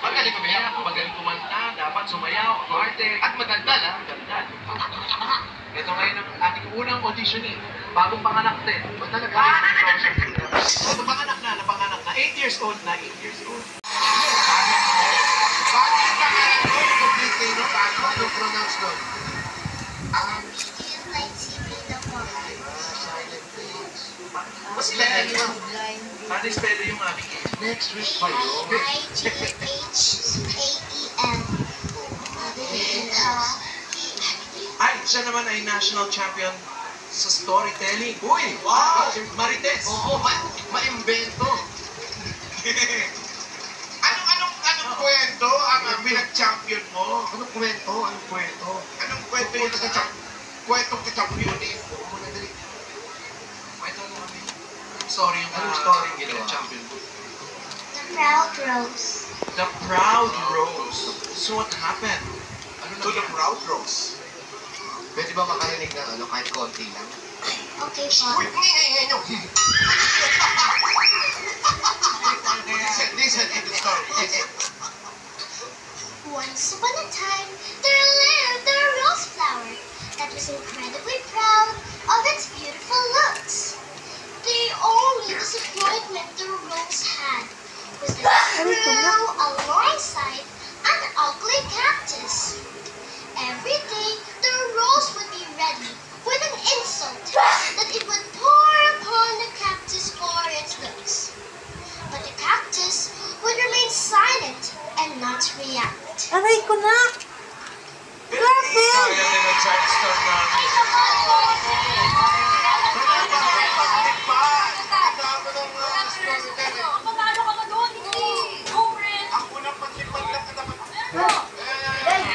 Magaling kumayak, magaling kumanta, dapat sumayaw, arte, at maganda lang, maganda. Ito ngayon ang ating unang audition eh. Bagong panganak din. O talaga? Napanganak na. 8 years old na, 8 years old. Bakit yung pangalan mo? Yung complete name, no? Paano pronounce doon? Silent things. Mas lagi mo. Paano spell yung aking next wish pa yun? Ay, siya naman ay national champion sa storytelling. Uy! Wow! Marites! Oo, ma-invento. Anong kwento ang pinag-champion mo? Anong kwento? Anong kwento yung kwentong ka-championin? Kwento mo kami. Sorry yung story yung pinag-champion mo. The Proud Rose. The Proud Rose. So what happened? To the Proud Rose. Pwede ba makarinig ng kahit konti lang? Okay po. Uy, ngayon. Listen in the story. Once upon a time, there lived a rose flower that was incredibly proud of its beautiful looks. The only disappointment the rose had was that it grew alongside an ugly cactus. Every day, the rose would be ready with an insult that it would pour upon the cactus for its looks. But the cactus would remain silent and not react. Aray ko na! Perfect! Kaya din ang child star namin. Ang unang paglipad lang ka dapat. Ay!